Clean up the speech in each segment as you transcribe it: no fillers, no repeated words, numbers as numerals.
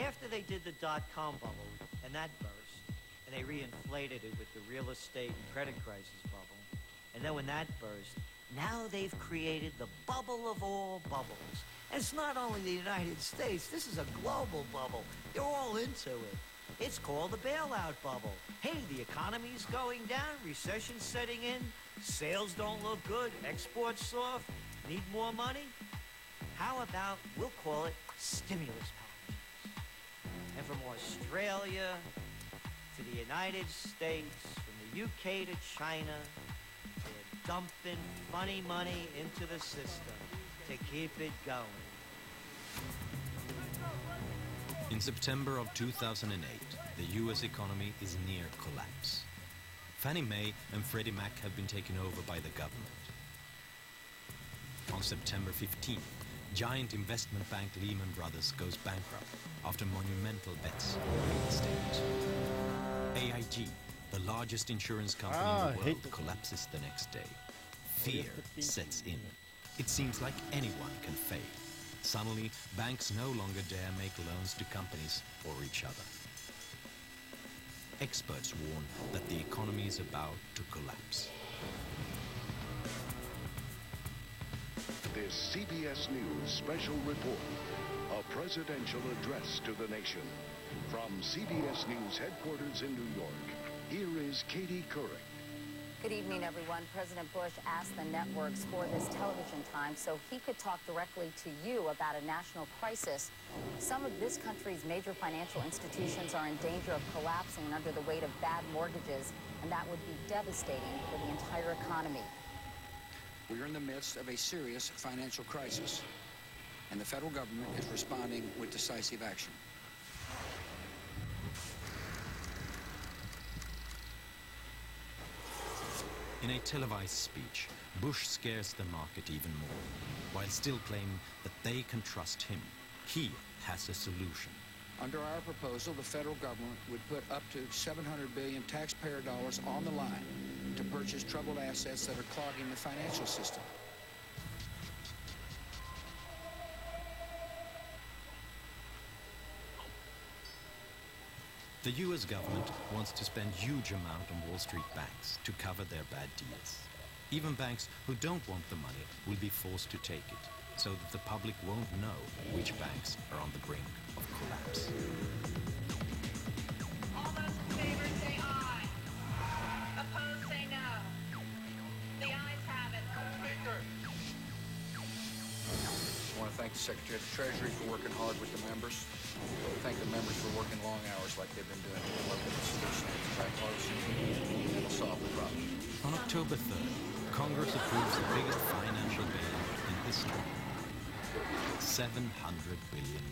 After they did the dot-com bubble, and that burst, and they reinflated it with the real estate and credit crisis bubble, and then when that burst, now they've created the bubble of all bubbles. And it's not only the United States, this is a global bubble. They're all into it. It's called the bailout bubble. Hey, the economy's going down, recession's setting in, sales don't look good, exports soft, need more money? How about, we'll call it stimulus packages. And from Australia to the United States, from the UK to China, they're dumping funny money into the system to keep it going. In September of 2008, the US economy is near collapse. Fannie Mae and Freddie Mac have been taken over by the government. On September 15th, giant investment bank Lehman Brothers goes bankrupt after monumental bets on real estate. AIG, the largest insurance company in the world, collapses the next day. Fear sets in. It seems like anyone can fail. Suddenly, banks no longer dare make loans to companies or each other. Experts warn that the economy is about to collapse. This CBS News special report, a presidential address to the nation. From CBS News headquarters in New York, here is Katie Couric. Good evening, everyone. President Bush asked the networks for this television time so he could talk directly to you about a national crisis. Some of this country's major financial institutions are in danger of collapsing under the weight of bad mortgages, and that would be devastating for the entire economy. We are in the midst of a serious financial crisis, and the federal government is responding with decisive action. In a televised speech, Bush scares the market even more, while still claiming that they can trust him. He has a solution. Under our proposal, the federal government would put up to $700 billion taxpayer dollars on the line to purchase troubled assets that are clogging the financial system. The US government wants to spend huge amount on Wall Street banks to cover their bad deals. Even banks who don't want the money will be forced to take it, so that the public won't know which banks are on the brink of collapse. All those in favor say aye. Opposed say no. The ayes have it. Speaker. I want to thank the Secretary of the Treasury for working hard with the members. Thank the members for working long hours like they've been doing to come up with a solution that's bipartisan and will solve the problem. On October 3rd, Congress approves the biggest financial bailout in history. $700 billion.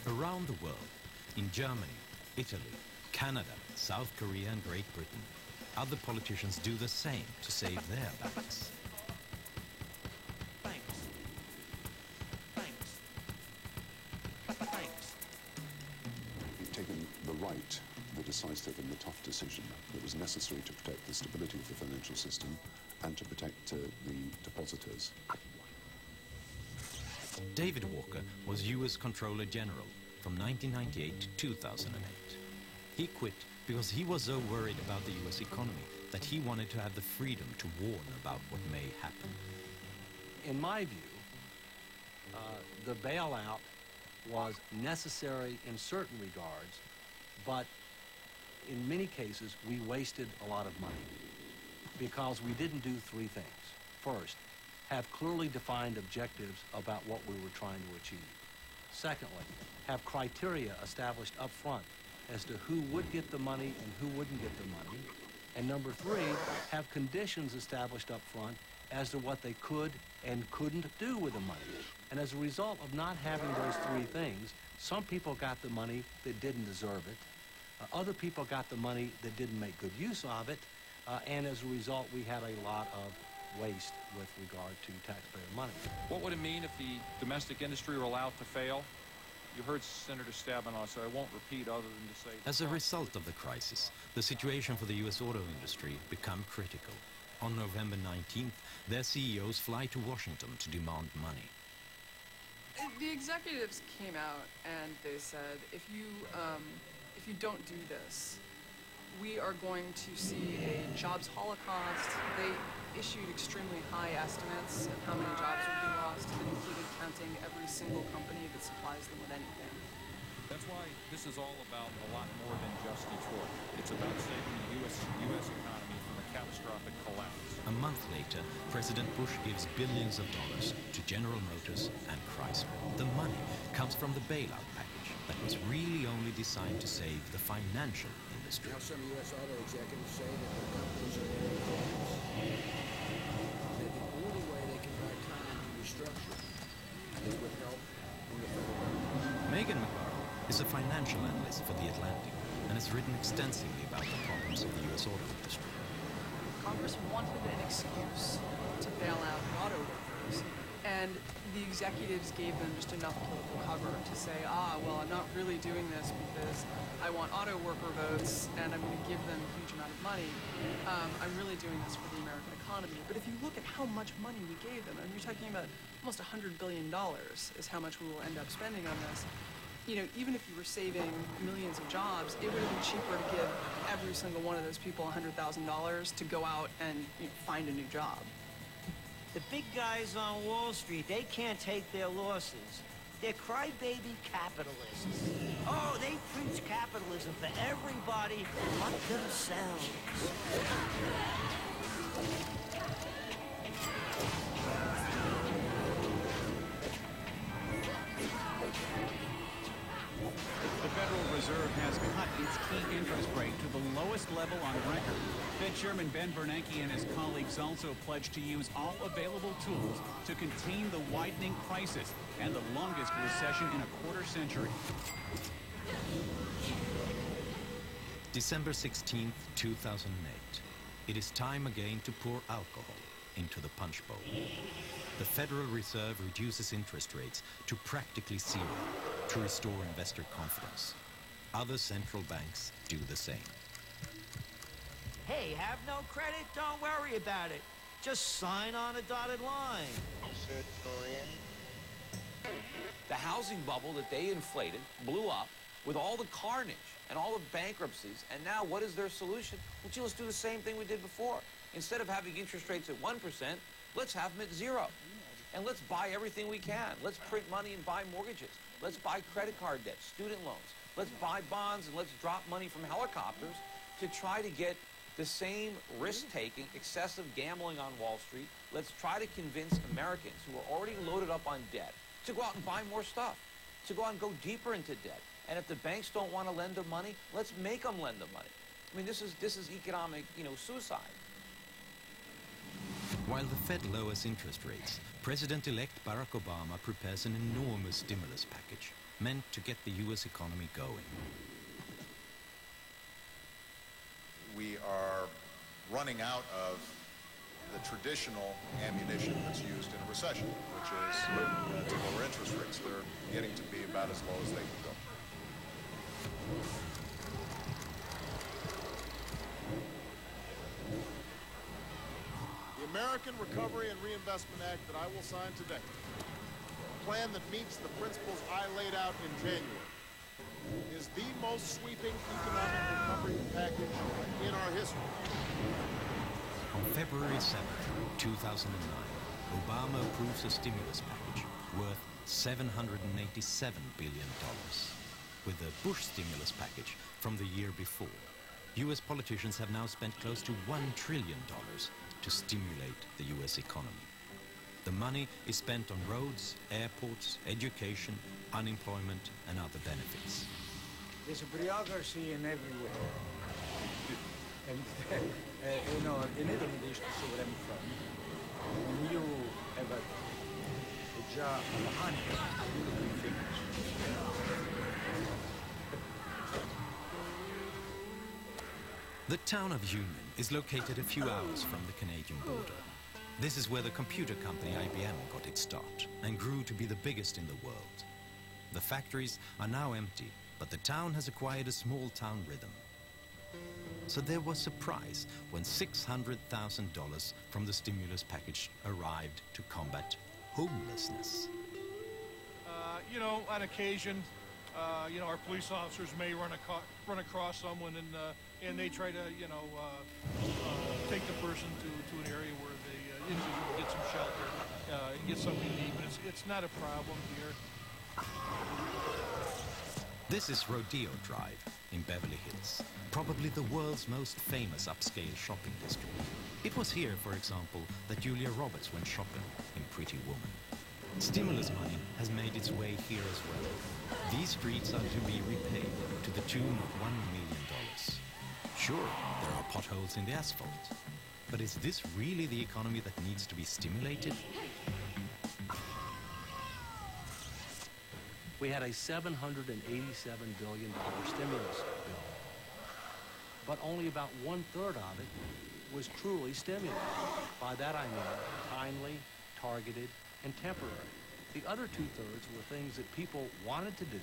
Around the world, in Germany, Italy, Canada, South Korea and Great Britain, other politicians do the same to save their banks. The decisive and the tough decision that was necessary to protect the stability of the financial system and to protect the depositors. David Walker was US Comptroller General from 1998 to 2008. He quit because he was so worried about the US economy that he wanted to have the freedom to warn about what may happen. In my view, the bailout was necessary in certain regards, but in many cases, we wasted a lot of money because we didn't do three things. First, have clearly defined objectives about what we were trying to achieve. Secondly, have criteria established up front as to who would get the money and who wouldn't get the money. And number three, have conditions established up front as to what they could and couldn't do with the money. And as a result of not having those three things, some people got the money that didn't deserve it. Other people got the money that didn't make good use of it, and as a result, we had a lot of waste with regard to taxpayer money. What would it mean if the domestic industry were allowed to fail? You heard Senator Stabenow, so I won't repeat other than to say... As a result of the crisis, the situation for the US auto industry became critical. On November 19th, their CEOs fly to Washington to demand money. The executives came out and they said, if you don't do this, we are going to see a jobs holocaust. They issued extremely high estimates of how many jobs would be lost, and included counting every single company that supplies them with anything. That's why this is all about a lot more than just Detroit. It's about saving the U.S. economy from a catastrophic collapse. A month later, President Bush gives billions of dollars to General Motors and Chrysler. The money comes from the bailout package that was really only designed to save the financial industry. Now some U.S. auto executives say that their companies are in collapse. That the only way they can buy time to restructure is with help from the federal government. Megan McGarry is a financial analyst for The Atlantic and has written extensively about the problems of the U.S. auto industry. Congress wanted an excuse to bail out the auto workers, and the executives gave them just enough political cover to say, well, I'm not really doing this because I want auto worker votes and I'm going to give them a huge amount of money. I'm really doing this for the American economy. But if you look at how much money we gave them, and you're talking about almost $100 billion is how much we will end up spending on this. You know, even if you were saving millions of jobs, it would have been cheaper to give every single one of those people $100,000 to go out and find a new job. The big guys on Wall Street, they can't take their losses. They're crybaby capitalists. Oh, they preach capitalism for everybody but themselves. The Federal Reserve has cut its key interest rate to the lowest level on record. Fed Chairman Ben Bernanke and his colleagues also pledged to use all available tools to contain the widening crisis and the longest recession in a quarter century. December 16th, 2008. It is time again to pour alcohol into the punch bowl. The Federal Reserve reduces interest rates to practically zero to restore investor confidence. Other central banks do the same. Hey, have no credit? Don't worry about it. Just sign on a dotted line. The housing bubble that they inflated blew up with all the carnage and all the bankruptcies. And now what is their solution? Well, gee, let's do the same thing we did before. Instead of having interest rates at 1%, let's have them at 0. And let's buy everything we can. Let's print money and buy mortgages. Let's buy credit card debt, student loans. Let's buy bonds and let's drop money from helicopters to try to get the same risk-taking, excessive gambling on Wall Street. Let's try to convince Americans who are already loaded up on debt to go out and buy more stuff, to go out and go deeper into debt. And if the banks don't want to lend them money, let's make them lend them money. I mean, this is economic, suicide. While the Fed lowers interest rates, President-elect Barack Obama prepares an enormous stimulus package meant to get the U.S. economy going. We are running out of the traditional ammunition that's used in a recession, which is to lower interest rates. They're getting to be about as low as they can go. The American Recovery and Reinvestment Act that I will sign today, a plan that meets the principles I laid out in January, is the most sweeping economic recovery package in our history. On February 7th, 2009, Obama approves a stimulus package worth $787 billion. With the Bush stimulus package from the year before, U.S. politicians have now spent close to $1 trillion to stimulate the U.S. economy. The money is spent on roads, airports, education, unemployment, and other benefits. There's a bureaucracy in everywhere. And, in Italy they used to say where I'm from. When you have a jar of honey, you will be famous. The town of Union is located a few hours from the Canadian border. This is where the computer company IBM got its start and grew to be the biggest in the world. The factories are now empty, but the town has acquired a small town rhythm. So there was surprise when $600,000 from the stimulus package arrived to combat homelessness. You know, on occasion, you know, our police officers may run across someone and they try to, you know, take the person to an area where they get some shelter and get something to eat. But it's not a problem here. This is Rodeo Drive in Beverly Hills, probably the world's most famous upscale shopping district. It was here, for example, that Julia Roberts went shopping in Pretty Woman. Stimulus money has made its way here as well. These streets are to be repaid to the tune of $1 million. Sure, there are potholes in the asphalt, but is this really the economy that needs to be stimulated? We had a $787 billion stimulus bill, but only about 1/3 of it was truly stimulus. By that I mean timely, targeted, and temporary. The other 2/3 were things that people wanted to do,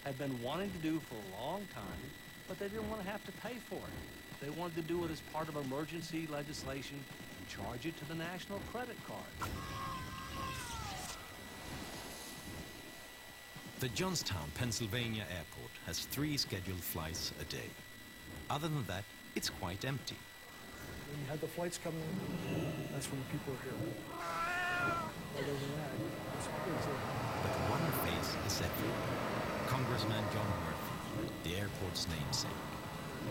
had been wanting to do for a long time, but they didn't want to have to pay for it. They wanted to do it as part of emergency legislation and charge it to the national credit card. The Johnstown, Pennsylvania airport has 3 scheduled flights a day. Other than that, it's quite empty. When you have the flights coming in, that's when the people are here. Other than that, it's busy. But one face is everywhere. Congressman John Murphy, the airport's namesake.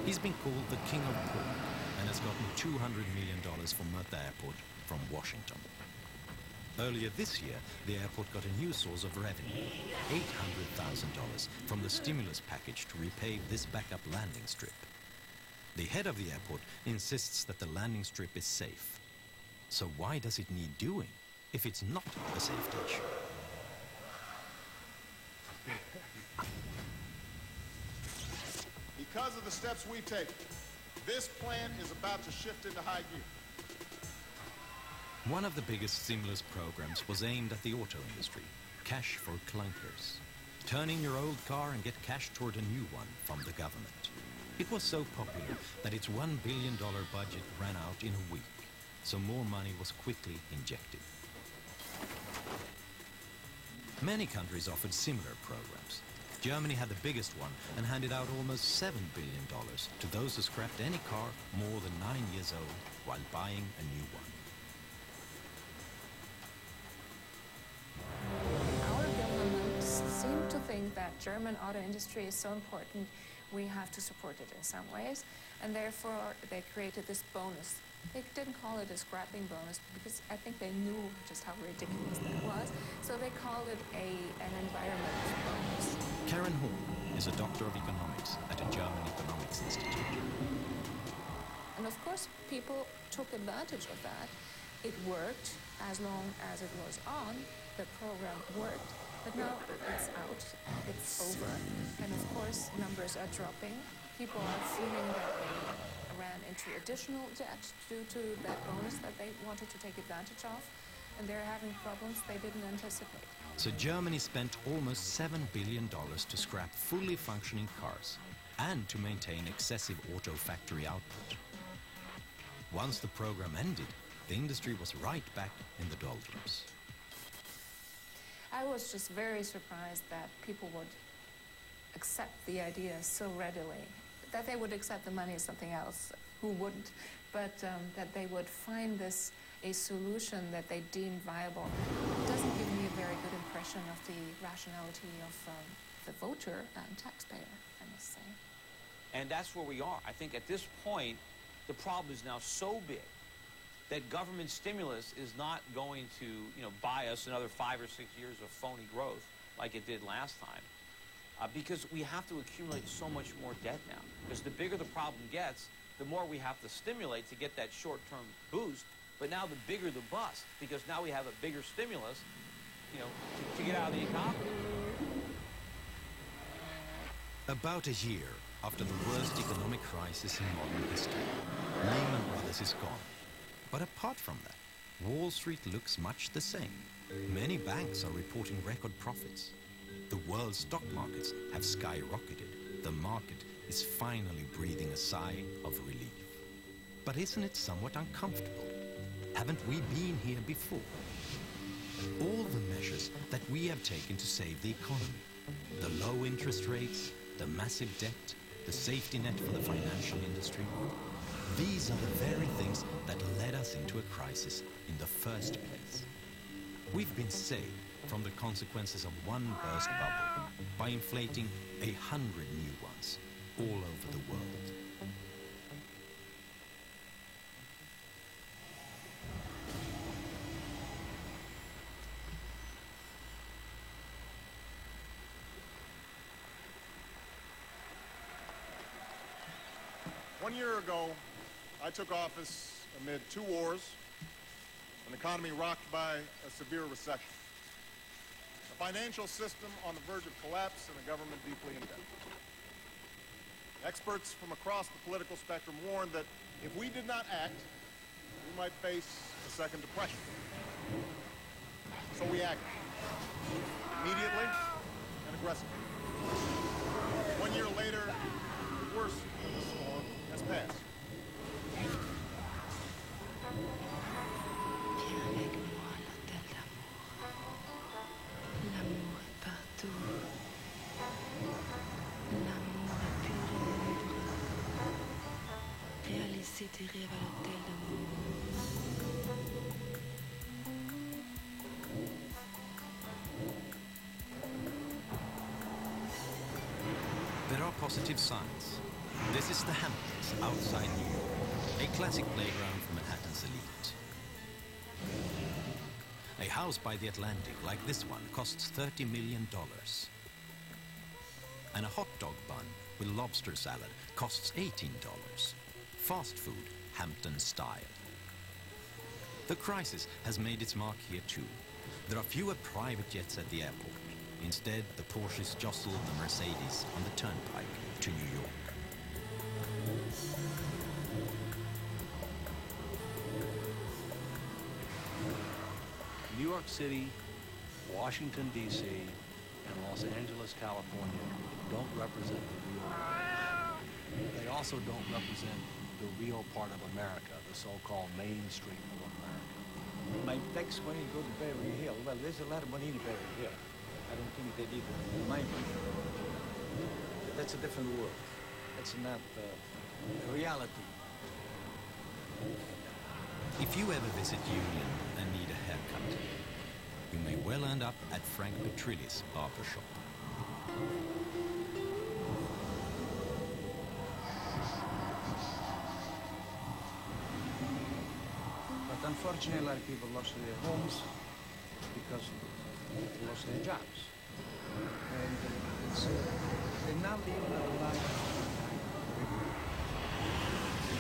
He's been called the King of Pork and has gotten $200 million from Murtha Airport from Washington. Earlier this year, the airport got a new source of revenue, $800,000 from the stimulus package to repave this backup landing strip. The head of the airport insists that the landing strip is safe. So why does it need doing if it's not a safety issue? Because of the steps we've taken, this plant is about to shift into high gear. One of the biggest stimulus programs was aimed at the auto industry, cash for clunkers. Turn in your old car and get cash toward a new one from the government. It was so popular that its $1 billion budget ran out in a week, so more money was quickly injected. Many countries offered similar programs. Germany had the biggest one and handed out almost $7 billion to those who scrapped any car more than 9 years old while buying a new one. Our government seemed to think that German auto industry is so important, we have to support it in some ways, and therefore they created this bonus. They didn't call it a scrapping bonus because I think they knew just how ridiculous that was, so they called it an environmental bonus. Karen Horn is a doctor of economics at a German economics institute. And of course, people took advantage of that. It worked as long as it was on. The program worked, but now it's out, it's over, and of course, numbers are dropping. People are feeling that they ran into additional debt due to that bonus that they wanted to take advantage of, and they're having problems they didn't anticipate. So Germany spent almost $7 billion to scrap fully functioning cars and to maintain excessive auto factory output. Once the program ended, the industry was right back in the doldrums. I was just very surprised that people would accept the idea so readily. That they would accept the money is something else, who wouldn't, but that they would find this a solution that they deem viable. It doesn't give me a very good impression of the rationality of the voter and taxpayer, I must say. And that's where we are. I think at this point, the problem is now so big that government stimulus is not going to, buy us another 5 or 6 years of phony growth like it did last time. Because we have to accumulate so much more debt now. Because the bigger the problem gets, the more we have to stimulate to get that short-term boost. But now the bigger the bust, because now we have a bigger stimulus, to get out of the economy. About a year after the worst economic crisis in modern history, Lehman Brothers is gone. But apart from that, Wall Street looks much the same. Many banks are reporting record profits. The world's stock markets have skyrocketed. The market is finally breathing a sigh of relief. But isn't it somewhat uncomfortable? Haven't we been here before? All the measures that we have taken to save the economy, the low interest rates, the massive debt, the safety net for the financial industry, these are the very things that led us into a crisis in the first place. We've been saved from the consequences of one burst bubble by inflating 100 new ones all over the world. One year ago, I took office amid 2 wars, an economy rocked by a severe recession, a financial system on the verge of collapse, and a government deeply in debt. Experts from across the political spectrum warned that if we did not act, we might face a second depression. So we acted, immediately and aggressively. 1 year later, the worst of the storm has passed. Tes rêves à l'hôtel d'amour. There are positive signs. This is the Hamptons outside New York, a classic playground for Manhattan's elite. A house by the Atlantic like this one costs $30 million. And a hot dog bun with lobster salad costs $18. Fast food, Hampton style. The crisis has made its mark here too. There are fewer private jets at the airport. Instead, the Porsches jostle the Mercedes on the turnpike to New York. New York City, Washington, D.C., and Los Angeles, California don't represent the real world. They also don't represent the real part of America, the so-called Main Street of America. My tax money go to Beverly Hill. Well, there's a lot of money in Beverly Hill. I don't think they need it. My money. That's a different world. That's not reality. If you ever visit Union and need a haircut, you may well end up at Frank Petrilli's barbershop. But unfortunately, a lot of people lost their homes because they lost their jobs. And they're not living a life.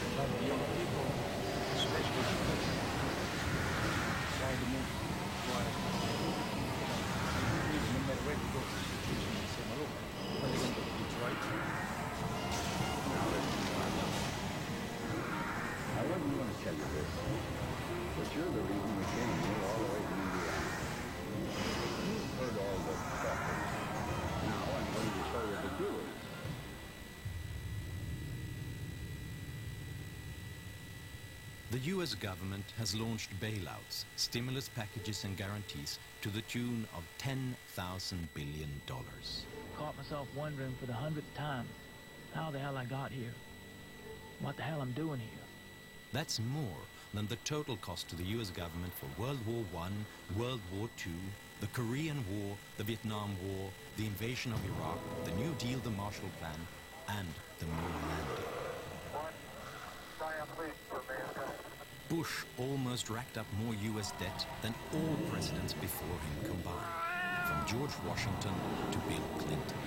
A lot of young people, especially try to move no matter where they go, they say, "Hello, when are they going to go to Detroit?" I wasn't going to tell you this, but you're the reason we came here all the way from Indiana. You've heard all the stuff. Now I'm going to show you the doers. The U.S. government has launched bailouts, stimulus packages and guarantees to the tune of $10,000 billion. Caught myself wondering for the 100th time how the hell I got here. What the hell I'm doing here. That's more than the total cost to the U.S. government for World War I, World War II, the Korean War, the Vietnam War, the invasion of Iraq, the New Deal, the Marshall Plan, and the moon landing. Bush almost racked up more U.S. debt than all presidents before him combined, from George Washington to Bill Clinton.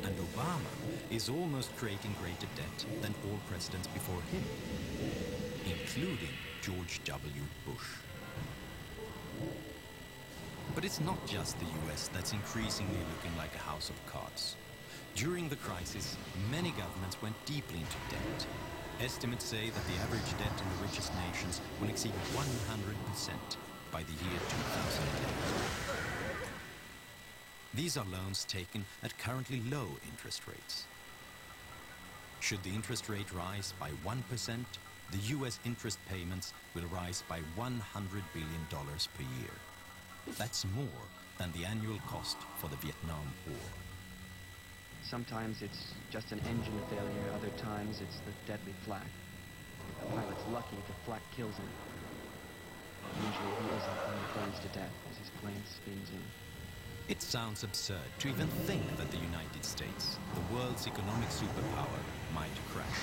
And Obama is almost creating greater debt than all presidents before him, including George W. Bush. But it's not just the U.S. that's increasingly looking like a house of cards. During the crisis, many governments went deeply into debt. Estimates say that the average debt in the richest nations will exceed 100% by the year 2011. These are loans taken at currently low interest rates. Should the interest rate rise by 1%, the U.S. interest payments will rise by $100 billion per year. That's more than the annual cost for the Vietnam War. Sometimes it's just an engine failure, other times it's the deadly flak. The pilot's lucky if the flak kills him. Usually he isn't when he burns to death as his plane spins in. It sounds absurd to even think that the United States, the world's economic superpower, might crash.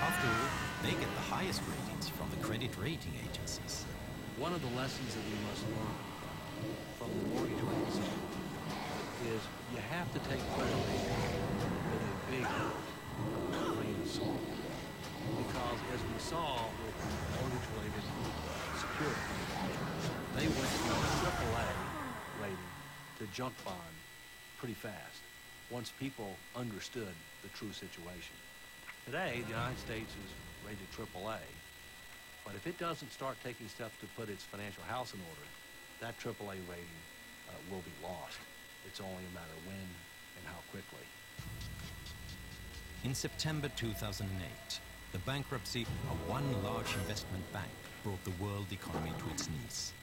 After all, they get the highest ratings from the credit rating agencies. One of the lessons that we must learn from the mortgage rates is you have to take credit rating with a big grain of salt. Because as we saw with mortgage-related security, they went from AAA rating to junk bond pretty fast once people understood the true situation. Today, the United States is rated AAA, but if it doesn't start taking steps to put its financial house in order, that AAA rating will be lost. It's only a matter when and how quickly. In September 2008, the bankruptcy of one large investment bank brought the world economy to its knees.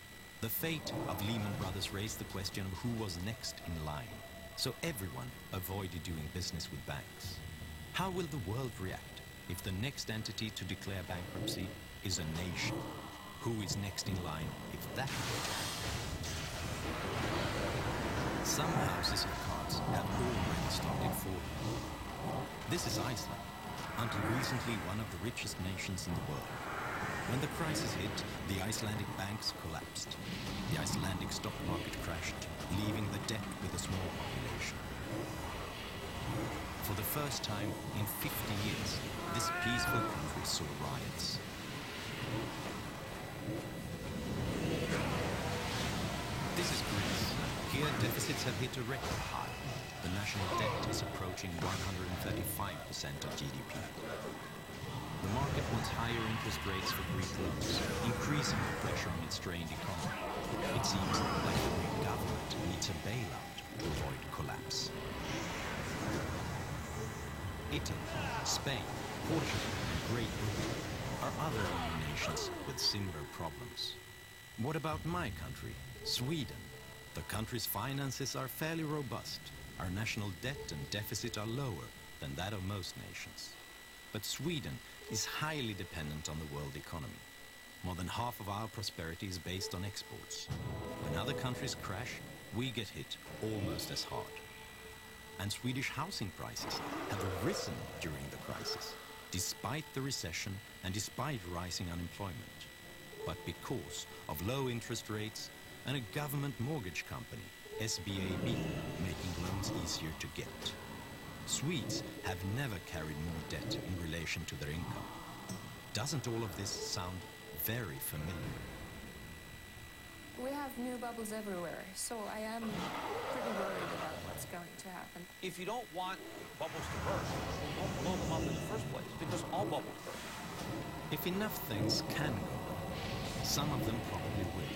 The fate of Lehman Brothers raised the question of who was next in line, so everyone avoided doing business with banks. How will the world react if the next entity to declare bankruptcy is a nation? Who is next in line if that were to happen? Some houses of cards have already started falling. This is Iceland, until recently one of the richest nations in the world. When the crisis hit, the Icelandic banks collapsed. The Icelandic stock market crashed, leaving the debt with a small population. For the first time in 50 years, this peaceful country saw riots. This is Greece. Here, deficits have hit a record high. The national debt is approaching 135% of GDP. The market wants higher interest rates for Greek loans, increasing the pressure on its strained economy. It seems like the Greek government needs a bailout to avoid collapse. Italy, Spain, Portugal, and Great Britain are other EU nations with similar problems. What about my country, Sweden? The country's finances are fairly robust. Our national debt and deficit are lower than that of most nations. But Sweden is highly dependent on the world economy. More than half of our prosperity is based on exports. When other countries crash, we get hit almost as hard. And Swedish housing prices have risen during the crisis, despite the recession and despite rising unemployment. But because of low interest rates and a government mortgage company, SBAB, making loans easier to get. Swedes have never carried more debt in relation to their income. Doesn't all of this sound very familiar? We have new bubbles everywhere, so I am pretty worried about what's going to happen. If you don't want bubbles to burst, then don't blow them up in the first place, because all bubbles burst. If enough things can go wrong, some of them probably will.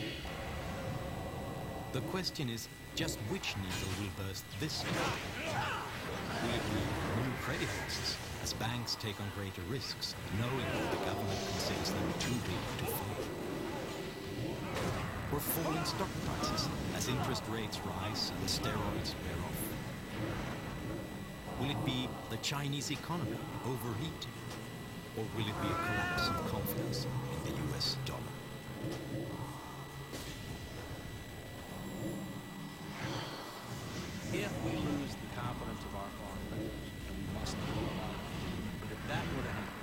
The question is just which needle will burst this time? Will it be new credit losses as banks take on greater risks, knowing that the government considers them too big to fail? Or falling stock prices as interest rates rise and the steroids wear off? Will it be the Chinese economy overheating? Or will it be a collapse of confidence in the US dollar? If we lose the confidence of our foreign lenders, and we must not allow it, but if that were to happen,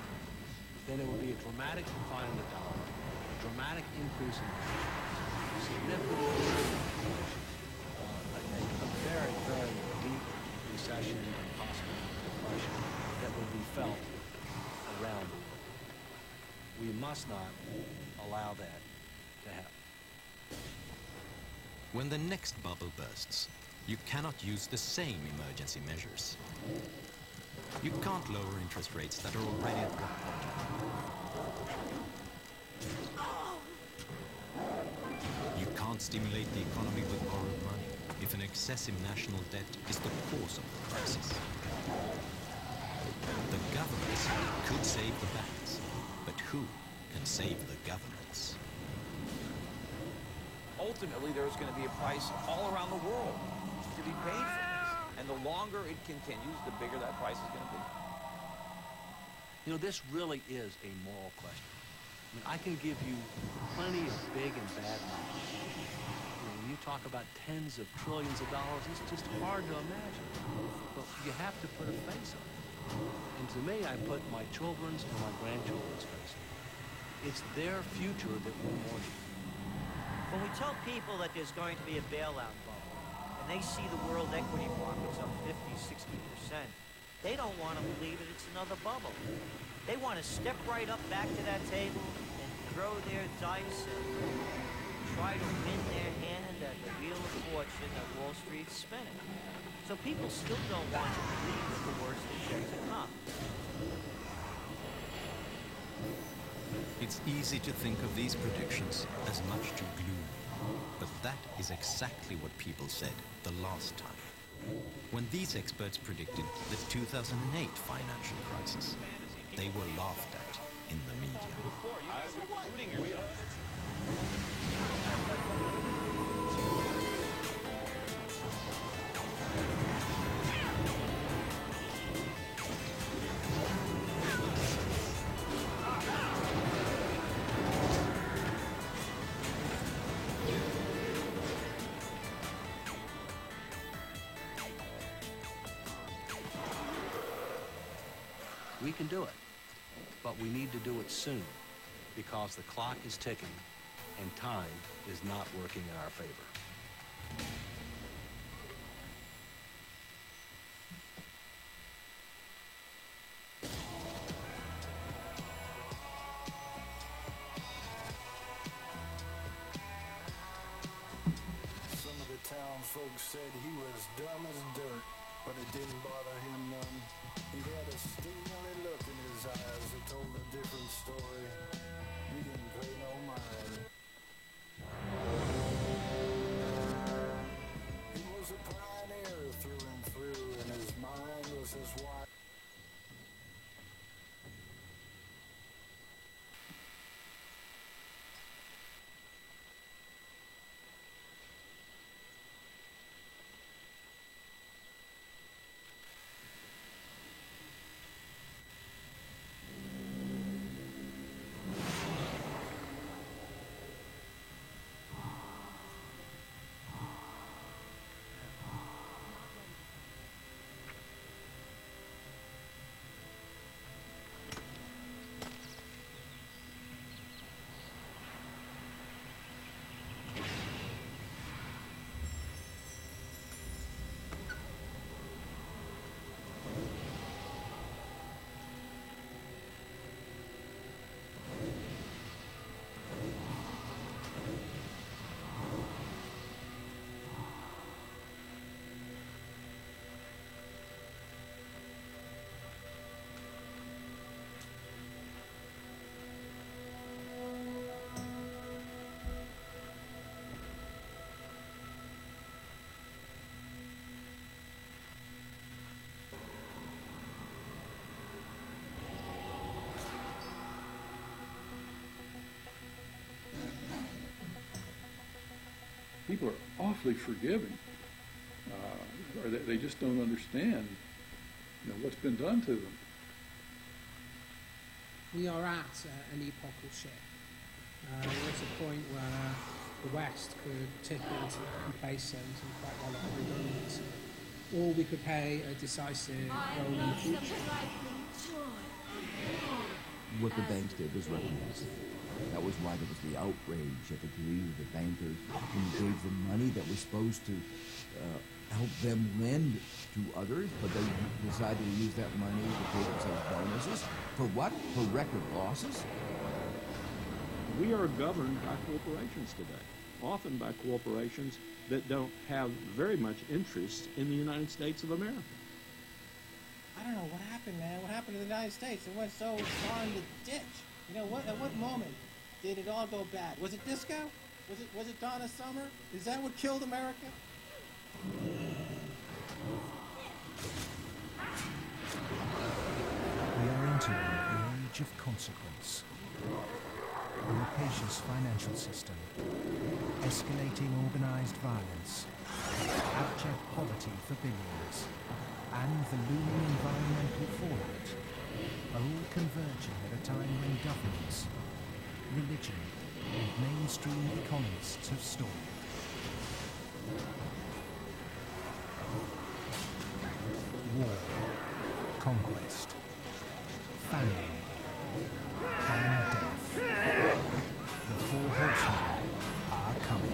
then it would be a dramatic decline in the dollar, a dramatic increase in inflation, significant increase in inflation, a very, very deep recession and possible depression that would be felt around the world. We must not allow that to happen. When the next bubble bursts, you cannot use the same emergency measures. You can't lower interest rates that are already at rock bottom. You can't stimulate the economy with borrowed money if an excessive national debt is the cause of the crisis. The governments could save the banks, but who can save the governments? ultimately there's going to be a price all around the world to be paid for this. And the longer it continues, the bigger that price is going to be. You know, this really is a moral question. I mean, I can give you plenty of big and bad numbers. You know, when you talk about tens of trillions of dollars, it's just hard to imagine. But you have to put a face on it. And to me, I put my children's and my grandchildren's face on it. It's their future that we're mortgaging. When we tell people that there's going to be a bailout bubble, and they see the world equity markets up 50, 60%, they don't want to believe that it's another bubble. They want to step right up back to that table and throw their dice and try to win their hand at the wheel of fortune that Wall Street's spinning. So people still don't want to believe that the worst is yet to come. It's easy to think of these predictions as much too gloomy, but that is exactly what people said the last time. When these experts predicted the 2008 financial crisis, they were laughed at in the media. We can do it, but we need to do it soon because the clock is ticking and time is not working in our favor. Some of the town folks said he was dumb as dirt, but it didn't bother him none. He had a steely look in his eyes that told a different story. He didn't pay no mind. He was a pioneer through and through, and his mind was as wide. People are awfully forgiving, or they just don't understand, what's been done to them. We are at an epochal shift. We're at a point where the West could tip into complacent and quite well off redundancy, or we could play a decisive role in the future. What the banks did was reprehensible. That was why there was the outrage at the greed of the bankers when you gave them money that was supposed to help them lend to others, but they decided to use that money to pay themselves bonuses. For what? For record losses? We are governed by corporations today, often by corporations that don't have very much interest in the United States of America. I don't know what happened, man. What happened to the United States? It went so far in the ditch. At what moment did it all go bad? Was it disco? Was it Donna Summer? Is that what killed America? We are entering an age of consequence. a rapacious financial system, escalating organized violence, abject poverty for billions, and the looming environmental fallout are all converging at a time when governments, religion, and mainstream economists have stalled. War, conquest, famine, and death. The four horsemen are coming.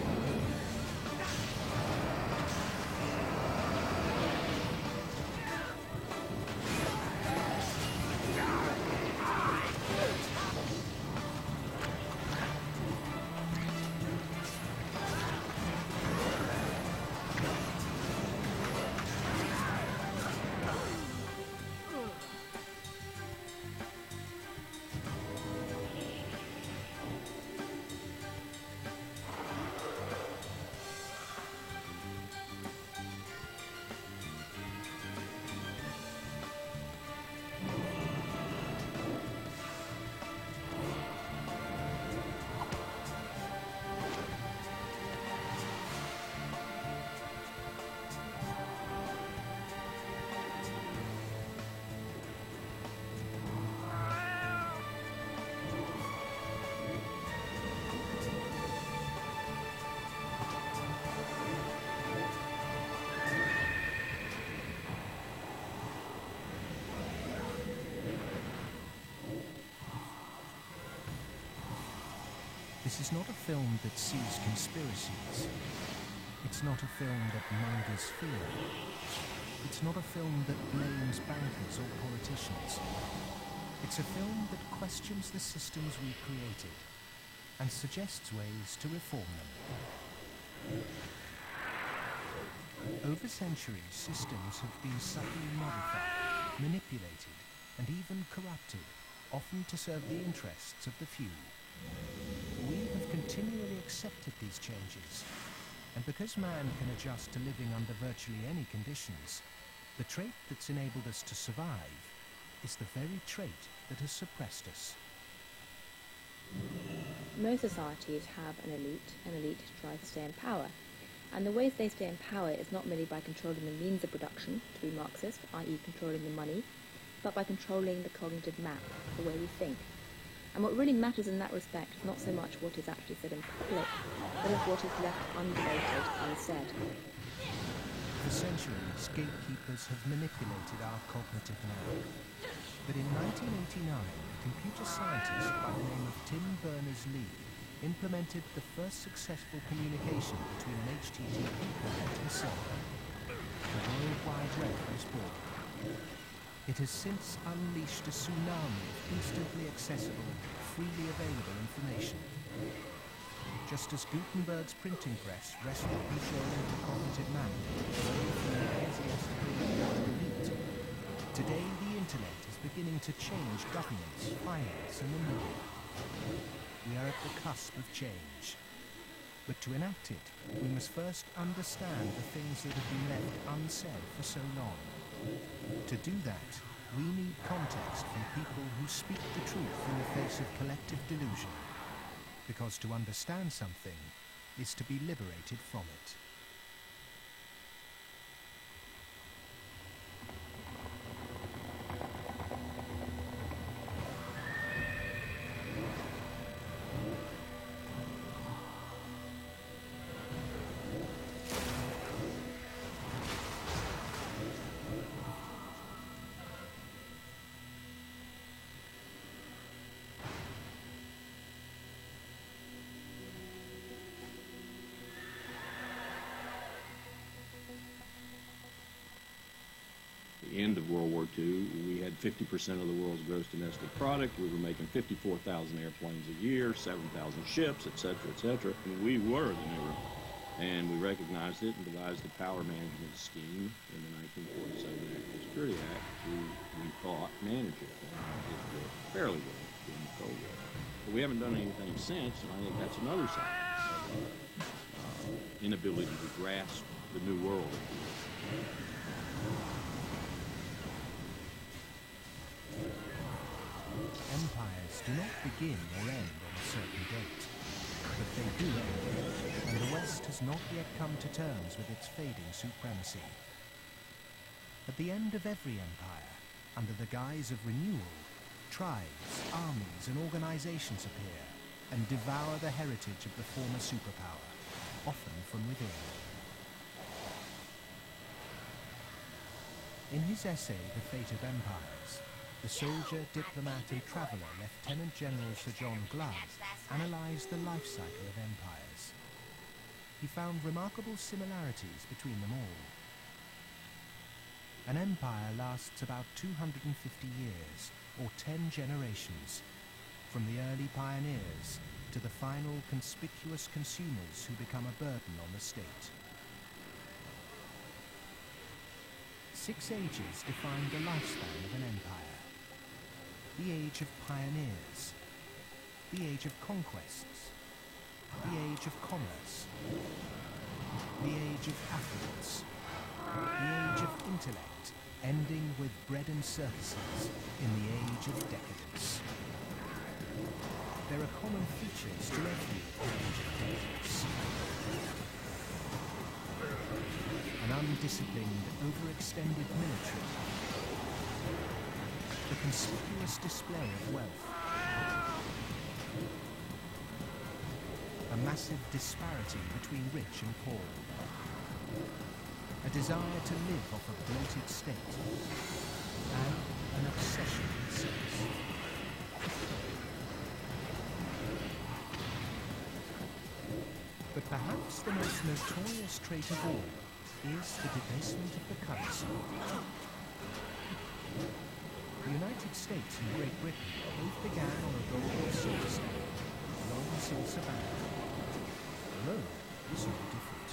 This is not a film that sees conspiracies. It's not a film that mongers fear. It's not a film that blames bankers or politicians. It's a film that questions the systems we created and suggests ways to reform them. Over centuries, systems have been subtly modified, manipulated, and even corrupted, often to serve the interests of the few. We have continually accepted these changes, and because man can adjust to living under virtually any conditions, the trait that's enabled us to survive is the very trait that has suppressed us. Most societies have an elite tries to stay in power, and the ways they stay in power is not merely by controlling the means of production, to be Marxist, i.e. controlling the money, but by controlling the cognitive map, the way we think. And what really matters in that respect is not so much what is actually said in public, but of what is left undebated, unsaid. For centuries, gatekeepers have manipulated our cognitive map. But in 1989, a computer scientist by the name of Tim Berners-Lee implemented the first successful communication between an HTTP client and server. The World Wide Web was born. It has since unleashed a tsunami of instantly accessible, freely available information. Just as Gutenberg's printing press wrestled control of the cognitive map away from the enthusiastically elite, today the internet is beginning to change governments, finance, and the media. We are at the cusp of change. But to enact it, we must first understand the things that have been left unsaid for so long. To do that, we need context from people who speak the truth in the face of collective delusion. Because to understand something is to be liberated from it. End of World War II, we had 50% of the world's gross domestic product. We were making 54,000 airplanes a year, 7,000 ships, etc., etc. And we were the new world. And we recognized it and devised a power management scheme in the 1947 National Security Act to, we thought, manage it. And it worked fairly well during the Cold War. But we haven't done anything since, and I think that's another sign of inability to grasp the new world. Empires do not begin or end on a certain date, but they do end, and the West has not yet come to terms with its fading supremacy. At the end of every empire, under the guise of renewal, tribes, armies, and organizations appear and devour the heritage of the former superpower, often from within. In his essay, The Fate of Empires, the soldier, diplomat, and traveller Lieutenant General Sir John Glove analysed the life cycle of empires. He found remarkable similarities between them all. An empire lasts about 250 years, or 10 generations, from the early pioneers to the final conspicuous consumers who become a burden on the state. 6 ages define the lifespan of an empire. The age of pioneers, the age of conquests, the age of commerce, the age of affluence, the age of intellect, ending with bread and circuses in the age of decadence. There are common features to every age of decadence. An undisciplined, overextended military, the conspicuous display of wealth, a massive disparity between rich and poor, a desire to live off a bloated state, and an obsession with sex. But perhaps the most notorious trait of all is the debasement of the currency. The United States and Great Britain both began on a gold or silver standard, long since abandoned. Rome was all different.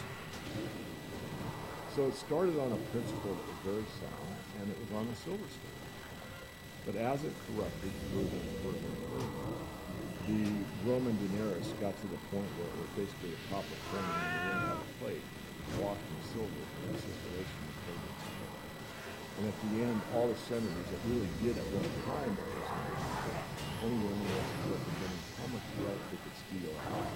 So it started on a principle that was very sound, and it was on a silver standard. But as it corrupted further and further and further, the Roman denarius got to the point where it was basically a copper coin and it ran out of plate, walked in silver, and the circulation was paid in silver. And at the end, all the senators that really did at one time what was only were interested in representing how much wealth they could steal out.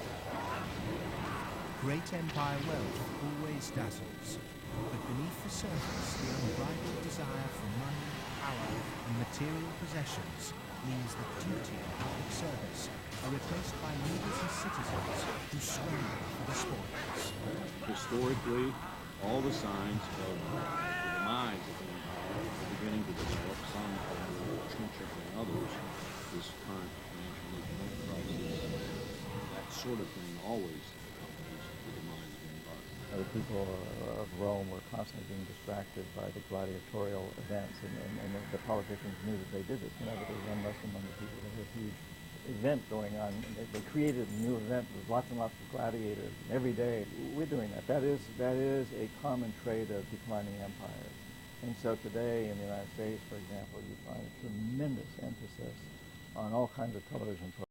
Great empire wealth always dazzles, but beneath the surface, the unbridled desire for money, power, and material possessions means that duty and public service are replaced by leaders and citizens who scramble for the spoils. Historically, all the signs of the demise of the empire are beginning to develop, some a little more trenchant than others. This current financial and economic crisis, that sort of thing always accompanies the demise of the empire. The people of Rome were constantly being distracted by the gladiatorial events, and the politicians knew that they did this. You know, that there was unrest among the people. There was a huge event going on. They created a new event with lots and lots of gladiators. And every day, we're doing that. That is a common trait of declining empires. And so today in the United States, for example, you find a tremendous emphasis on all kinds of television programs.